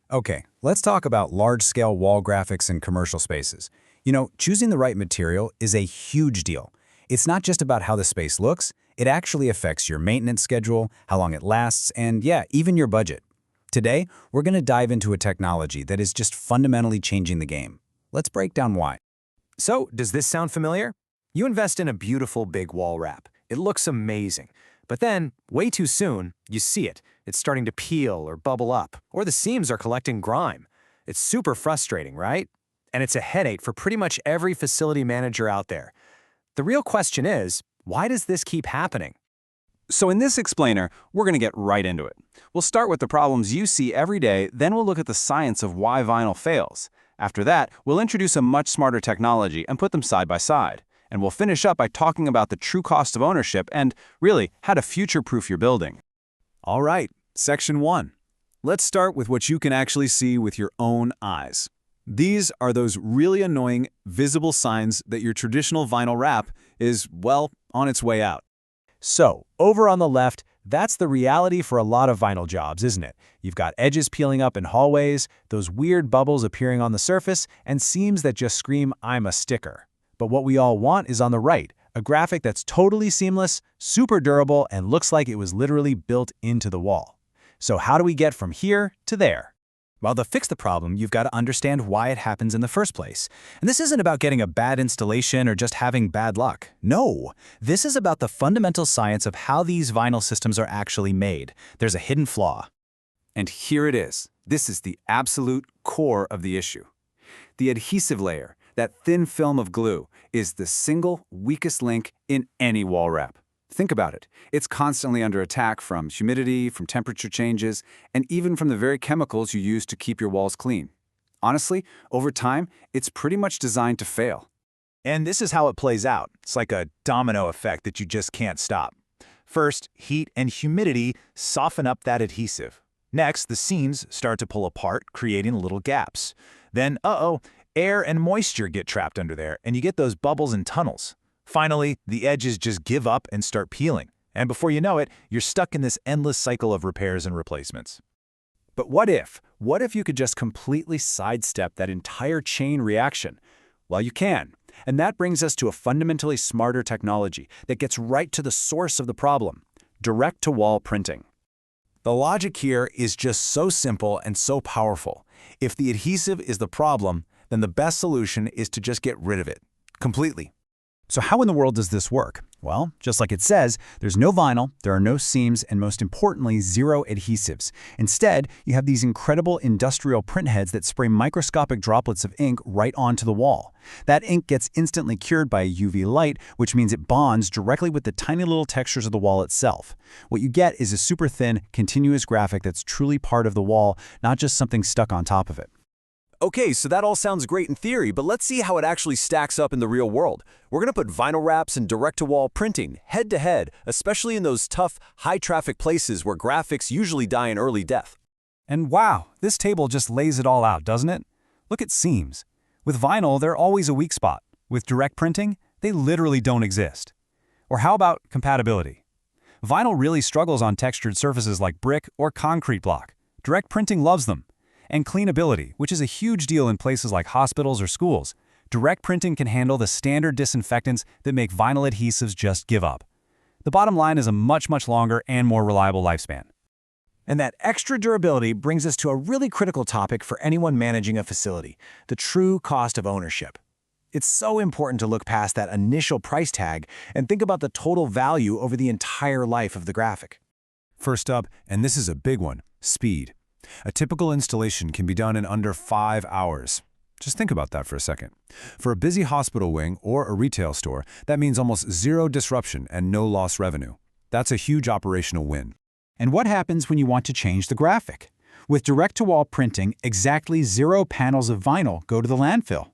Okay, let's talk about large-scale wall graphics in commercial spaces. Choosing the right material is a huge deal. It's not just about how the space looks, it actually affects your maintenance schedule, how long it lasts, and yeah, even your budget. Today, we're going to dive into a technology that is just fundamentally changing the game. Let's break down why. So, does this sound familiar? You invest in a beautiful big wall wrap. It looks amazing. But then, way too soon, you see it. It's starting to peel or bubble up, or the seams are collecting grime. It's super frustrating, right? And it's a headache for pretty much every facility manager out there. The real question is, why does this keep happening? So in this explainer, we're going to get right into it. We'll start with the problems you see every day, then we'll look at the science of why vinyl fails. After that, we'll introduce a much smarter technology and put them side by side. And we'll finish up by talking about the true cost of ownership and, really, how to future-proof your building. All right, Section 1. Let's start with what you can actually see with your own eyes. These are those really annoying, visible signs that your traditional vinyl wrap is, well, on its way out. So, over on the left, that's the reality for a lot of vinyl jobs, isn't it? You've got edges peeling up in hallways, those weird bubbles appearing on the surface, and seams that just scream, "I'm a sticker." But what we all want is on the right, a graphic that's totally seamless, super durable, and looks like it was literally built into the wall. So how do we get from here to there? Well, to fix the problem, you've got to understand why it happens in the first place. And this isn't about getting a bad installation or just having bad luck. No, this is about the fundamental science of how these vinyl systems are actually made. There's a hidden flaw. And here it is. This is the absolute core of the issue. The adhesive layer, that thin film of glue, is the single weakest link in any wall wrap. Think about it. It's constantly under attack from humidity, from temperature changes, and even from the very chemicals you use to keep your walls clean. Honestly, over time, it's pretty much designed to fail. And this is how it plays out. It's like a domino effect that you just can't stop. First, heat and humidity soften up that adhesive. Next, the seams start to pull apart, creating little gaps. Then, air and moisture get trapped under there, and you get those bubbles and tunnels. Finally, the edges just give up and start peeling. And before you know it, you're stuck in this endless cycle of repairs and replacements. But what if? What if you could just completely sidestep that entire chain reaction? Well, you can. And that brings us to a fundamentally smarter technology that gets right to the source of the problem: direct-to-wall printing. The logic here is just so simple and so powerful. If the adhesive is the problem, then the best solution is to just get rid of it completely. So how in the world does this work? Well, just like it says, there's no vinyl, there are no seams, and most importantly, zero adhesives. Instead, you have these incredible industrial printheads that spray microscopic droplets of ink right onto the wall. That ink gets instantly cured by UV light, which means it bonds directly with the tiny little textures of the wall itself. What you get is a super thin, continuous graphic that's truly part of the wall, not just something stuck on top of it. Okay, so that all sounds great in theory, but let's see how it actually stacks up in the real world. We're going to put vinyl wraps and direct-to-wall printing head-to-head, especially in those tough, high-traffic places where graphics usually die an early death. And wow, this table just lays it all out, doesn't it? Look at seams. With vinyl, they're always a weak spot. With direct printing, they literally don't exist. Or how about compatibility? Vinyl really struggles on textured surfaces like brick or concrete block. Direct printing loves them. And cleanability, which is a huge deal in places like hospitals or schools. Direct printing can handle the standard disinfectants that make vinyl adhesives just give up. The bottom line is a much longer and more reliable lifespan. And that extra durability brings us to a really critical topic for anyone managing a facility: the true cost of ownership. It's so important to look past that initial price tag and think about the total value over the entire life of the graphic. First up, and this is a big one, speed. A typical installation can be done in under 5 hours. Just think about that for a second. For a busy hospital wing or a retail store, that means almost zero disruption and no lost revenue. That's a huge operational win. And what happens when you want to change the graphic? With direct-to-wall printing, exactly 0 panels of vinyl go to the landfill.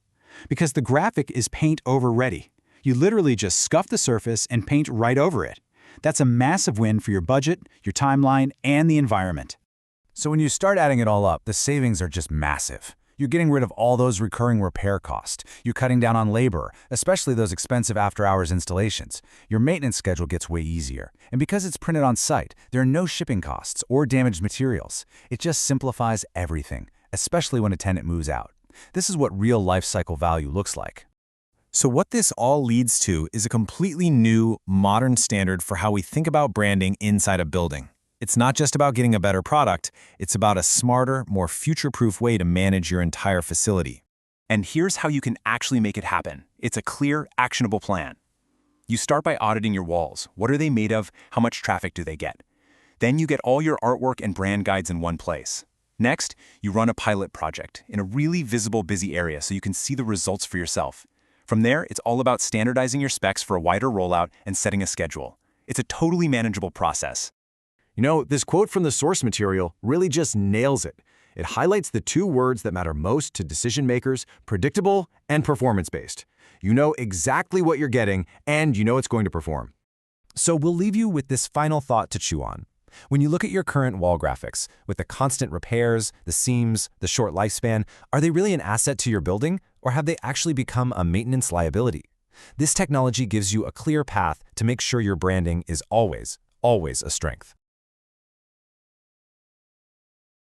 Because the graphic is paint-over ready. You literally just scuff the surface and paint right over it. That's a massive win for your budget, your timeline, and the environment. So when you start adding it all up, the savings are just massive. You're getting rid of all those recurring repair costs. You're cutting down on labor, especially those expensive after-hours installations. Your maintenance schedule gets way easier. And because it's printed on site, there are no shipping costs or damaged materials. It just simplifies everything. especially when a tenant moves out. This is what real life cycle value looks like. So what this all leads to is a completely new, modern standard for how we think about branding inside a building. It's not just about getting a better product, it's about a smarter, more future-proof way to manage your entire facility. And here's how you can actually make it happen. It's a clear, actionable plan. You start by auditing your walls. What are they made of? How much traffic do they get? Then you get all your artwork and brand guides in one place. Next, you run a pilot project in a really visible, busy area so you can see the results for yourself. From there, it's all about standardizing your specs for a wider rollout and setting a schedule. It's a totally manageable process. You know, this quote from the source material really just nails it. It highlights the two words that matter most to decision makers: predictable and performance-based. You know exactly what you're getting, and you know it's going to perform. So we'll leave you with this final thought to chew on. When you look at your current wall graphics, with the constant repairs, the seams, the short lifespan, are they really an asset to your building, or have they actually become a maintenance liability? This technology gives you a clear path to make sure your branding is always a strength.